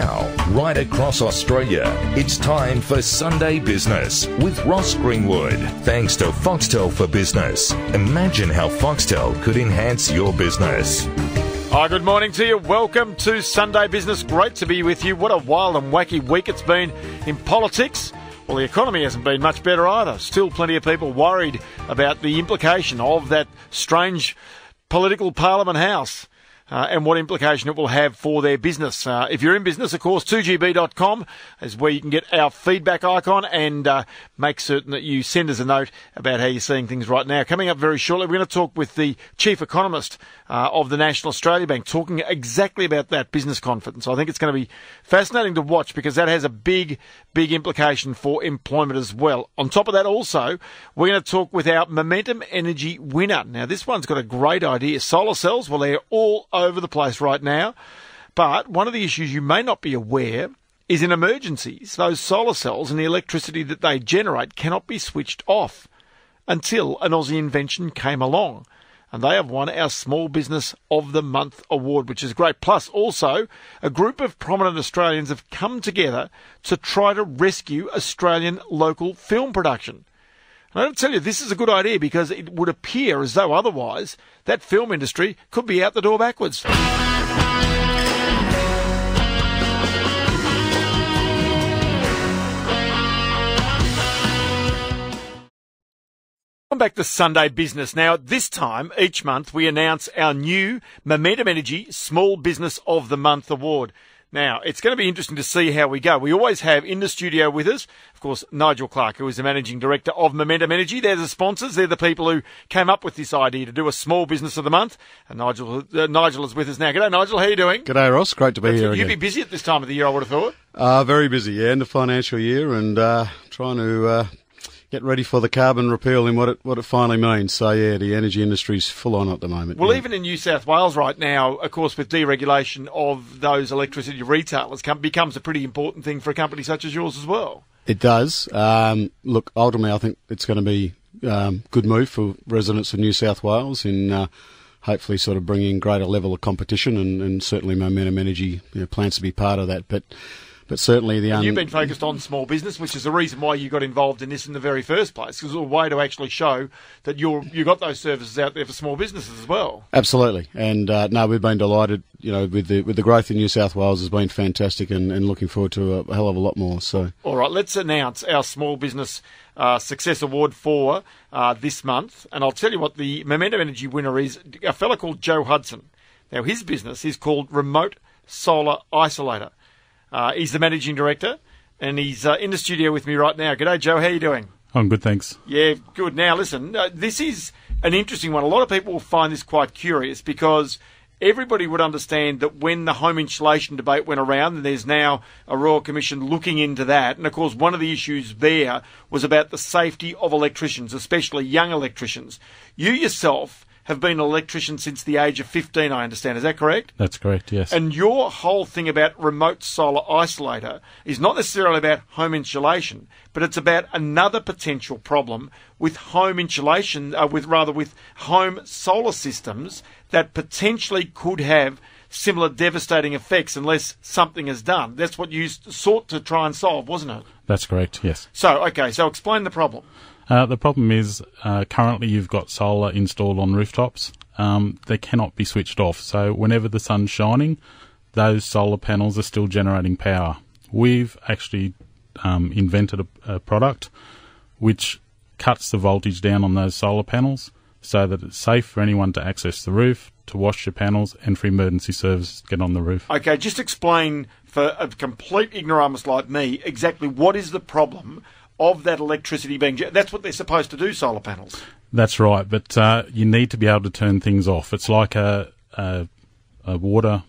Now, right across Australia, it's time for Sunday Business with Ross Greenwood. Thanks to Foxtel for Business. Imagine how Foxtel could enhance your business. Hi, good morning to you. Welcome to Sunday Business. Great to be with you. What a wild and wacky week it's been in politics. Well, the economy hasn't been much better either. Still plenty of people worried about the implication of that strange political Parliament House. And what implication it will have for their business. If you're in business, of course, 2gb.com is where you can get our feedback icon and make certain that you send us a note about how you're seeing things right now. Coming up very shortly, we're going to talk with the Chief Economist of the National Australia Bank, talking exactly about that business confidence. I think it's going to be fascinating to watch because that has a big implication for employment as well. On top of that also, we're going to talk with our Momentum Energy winner. Now, this one's got a great idea. Solar cells, well, they're all over the place right now. But one of the issues you may not be aware is in emergencies, those solar cells and the electricity that they generate cannot be switched off until an Aussie invention came along. And they have won our Small Business of the Month award, which is great. Plus, also, a group of prominent Australians have come together to try to rescue Australian local film production. And I got to tell you, this is a good idea because it would appear as though otherwise that film industry could be out the door backwards. Welcome back to Sunday Business. Now, at this time, each month, we announce our new Momentum Energy Small Business of the Month award. Now, it's going to be interesting to see how we go. We always have in the studio with us, of course, Nigel Clark, who is the Managing Director of Momentum Energy. They're the sponsors. They're the people who came up with this idea to do a Small Business of the Month. And Nigel is with us now. G'day, Nigel. How are you doing? G'day, Ross. Great to be here again. You'd be busy at this time of the year, I would have thought. Very busy, yeah. End of financial year and trying to get ready for the carbon repeal and what it finally means. So, yeah, the energy industry's full on at the moment. Well, even in New South Wales right now, of course, with deregulation of those electricity retailers becomes a pretty important thing for a company such as yours as well. It does. Look, ultimately, I think it's going to be a good move for residents of New South Wales in hopefully sort of bringing greater level of competition and certainly Momentum Energy plans to be part of that. But certainly you've been focused on small business, which is the reason why you got involved in this in the very first place, because it was a way to actually show that you got those services out there for small businesses as well. Absolutely, and no, we've been delighted. With the growth in New South Wales has been fantastic, and looking forward to a hell of a lot more. So, all right, let's announce our Small Business Success Award for this month, and I'll tell you what the Momentum Energy winner is. A fella called Joe Hudson. Now, his business is called Remote Solar Isolator. He's the Managing Director, and he's in the studio with me right now. G'day, Joe. How are you doing? I'm good, thanks. Yeah, good. Now, listen, this is an interesting one. A lot of people will find this quite curious because everybody would understand that when the home insulation debate went around, and there's now a Royal Commission looking into that, and of course one of the issues there was about the safety of electricians, especially young electricians. You yourself have been an electrician since the age of 15, I understand. Is that correct? That's correct, yes. And your whole thing about Remote Solar Isolator is not necessarily about home insulation, but it's about another potential problem with home insulation, with home solar systems that potentially could have similar devastating effects unless something is done. That's what you sought to try and solve, wasn't it? That's correct, yes. So explain the problem. The problem is currently you've got solar installed on rooftops. They cannot be switched off. So whenever the sun's shining, those solar panels are still generating power. We've actually invented a product which cuts the voltage down on those solar panels so that it's safe for anyone to access the roof, to wash your panels, and for emergency services to get on the roof. Okay, just explain for a complete ignoramus like me exactly what is the problem of that electricity being... That's what they're supposed to do, solar panels. That's right, but you need to be able to turn things off. It's like a water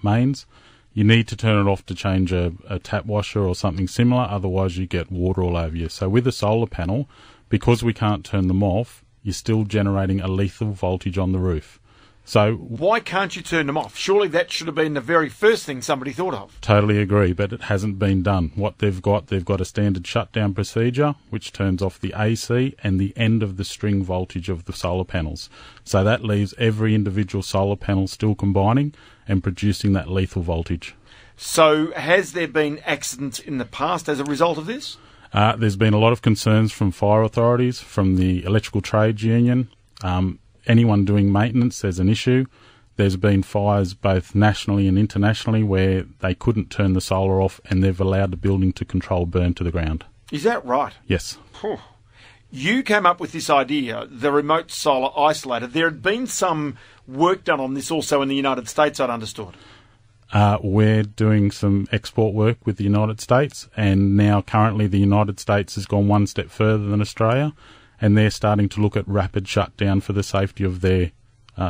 mains. You need to turn it off to change a tap washer or something similar, otherwise you get water all over you. So with a solar panel, because we can't turn them off, you're still generating a lethal voltage on the roof. So why can't you turn them off? Surely that should have been the very first thing somebody thought of. Totally agree, but it hasn't been done. What they've got a standard shutdown procedure which turns off the AC and the end of the string voltage of the solar panels. So that leaves every individual solar panel still combining and producing that lethal voltage. So has there been accidents in the past as a result of this? There's been a lot of concerns from fire authorities, from the Electrical Trades Union. Anyone doing maintenance, there's an issue. There's been fires both nationally and internationally where they couldn't turn the solar off and they've allowed the building to control burn to the ground. Is that right? Yes. You came up with this idea, the Remote Solar Isolator. There had been some work done on this also in the United States, I'd understood. We're doing some export work with the United States, and now currently the United States has gone one step further than Australia, and they're starting to look at rapid shutdown for the safety of their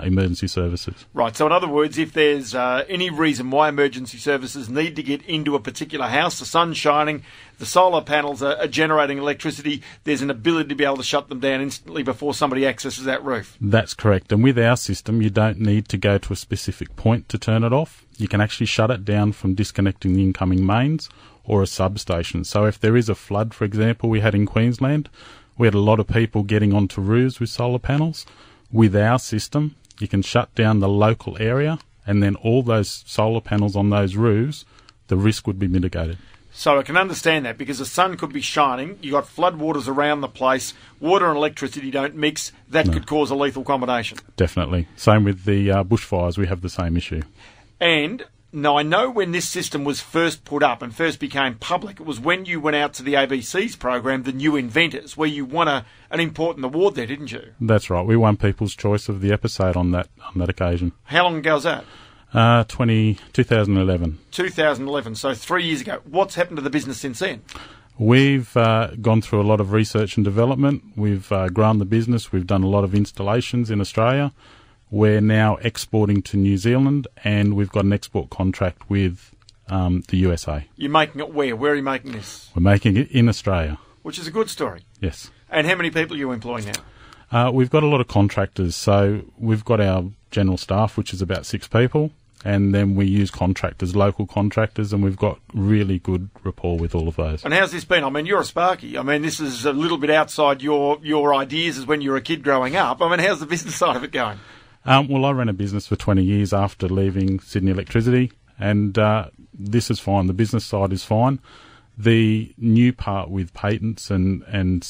emergency services. Right, so in other words, if there's any reason why emergency services need to get into a particular house, the sun's shining, the solar panels are generating electricity, there's an ability to be able to shut them down instantly before somebody accesses that roof. That's correct, and with our system you don't need to go to a specific point to turn it off. You can actually shut it down from disconnecting the incoming mains or a substation. So if there is a flood, for example, we had in Queensland, we had a lot of people getting onto roofs with solar panels. With our system, you can shut down the local area, and then all those solar panels on those roofs, the risk would be mitigated. So I can understand that, because the sun could be shining, you've got floodwaters around the place, water and electricity don't mix, that could cause a lethal combination. Definitely. Same with the bushfires, we have the same issue. And now I know when this system was first put up and first became public, it was when you went out to the ABC's program, The New Inventors, where you won an important award there, didn't you? That's right. We won People's Choice of the episode on that occasion. How long ago was that? 2011. 2011, so 3 years ago. What's happened to the business since then? We've gone through a lot of research and development. We've grown the business. We've done a lot of installations in Australia. We're now exporting to New Zealand, and we've got an export contract with the USA. You're making it where? Where are you making this? We're making it in Australia. Which is a good story. Yes. And how many people are you employing now? We've got a lot of contractors. So we've got our general staff, which is about 6 people, and then we use contractors, local contractors, and we've got really good rapport with all of those. And how's this been? I mean, you're a Sparky. I mean, this is a little bit outside your ideas as when you were a kid growing up. I mean, how's the business side of it going? Well, I ran a business for 20 years after leaving Sydney Electricity, and this is fine. The business side is fine. The new part with patents and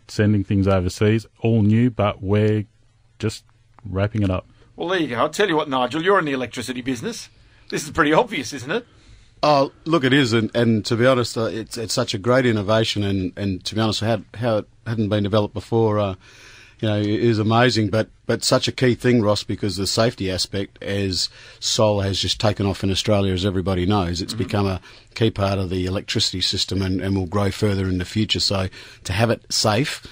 sending things overseas, all new, but we're just wrapping it up. Well, there you go. I'll tell you what, Nigel, you're in the electricity business. This is pretty obvious, isn't it? Oh, look, it is, and to be honest, it's such a great innovation, and to be honest, how it hadn't been developed before, is amazing, but such a key thing, Ross, because the safety aspect, as solar has just taken off in Australia, as everybody knows, it's become a key part of the electricity system and will grow further in the future. So to have it safe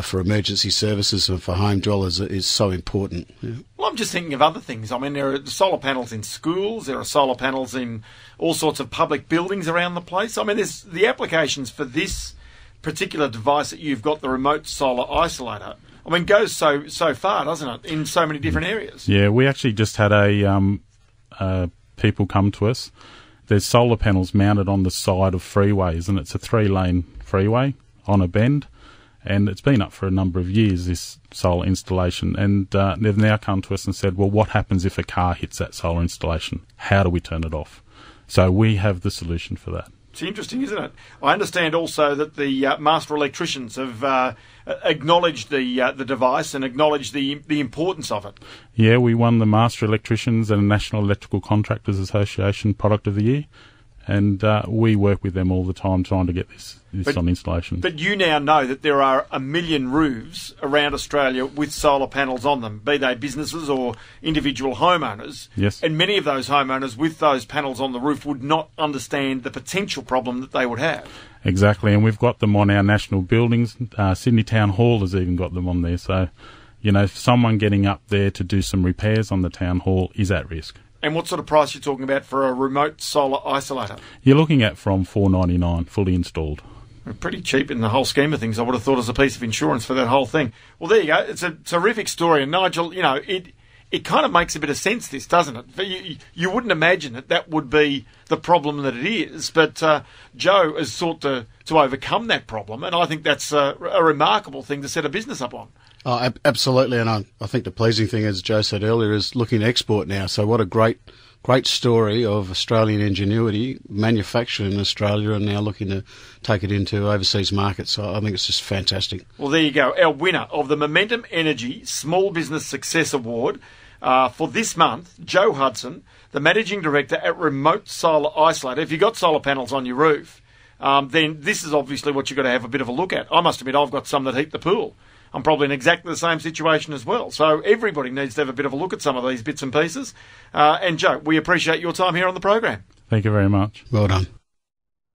for emergency services and for home dwellers is so important. Yeah. Well, I'm just thinking of other things. I mean, there are solar panels in schools, there are solar panels in all sorts of public buildings around the place. I mean, there's the applications for this particular device that you've got, the Remote Solar Isolator. I mean, goes so far, doesn't it, in so many different areas? Yeah, we actually just had people come to us. There's solar panels mounted on the side of freeways, and it's a 3-lane freeway on a bend, and it's been up for a number of years, this solar installation, and they've now come to us and said, well, what happens if a car hits that solar installation? How do we turn it off? So we have the solution for that. It's interesting, isn't it? I understand also that the master electricians have acknowledged the device and acknowledged the importance of it. Yeah, we won the Master Electricians and National Electrical Contractors Association Product of the Year, and we work with them all the time trying to get this on installation. But you now know that there are 1 million roofs around Australia with solar panels on them, be they businesses or individual homeowners. Yes. And many of those homeowners with those panels on the roof would not understand the potential problem that they would have. Exactly, and we've got them on our national buildings. Sydney Town Hall has even got them on there. So, someone getting up there to do some repairs on the Town Hall is at risk. And what sort of price are you talking about for a Remote Solar Isolator? You're looking at from $4.99, fully installed. Pretty cheap in the whole scheme of things. I would have thought as a piece of insurance for that whole thing. Well, there you go. It's a terrific story. And Nigel, it kind of makes a bit of sense, this, doesn't it? You wouldn't imagine that would be the problem that it is. But Joe has sought to overcome that problem. And I think that's a remarkable thing to set a business up on. Oh, absolutely. And I think the pleasing thing, as Joe said earlier, is looking to export now. So what a great great story of Australian ingenuity, manufactured in Australia, and now looking to take it into overseas markets. So I think it's just fantastic. Well, there you go. Our winner of the Momentum Energy Small Business Success Award for this month, Joe Hudson, the Managing Director at Remote Solar Isolator. If you've got solar panels on your roof, then this is obviously what you've got to have a bit of a look at. I must admit, I've got some that heat the pool. I'm probably in exactly the same situation as well. So everybody needs to have a bit of a look at some of these bits and pieces. And Joe, we appreciate your time here on the program. Thank you very much. Well done.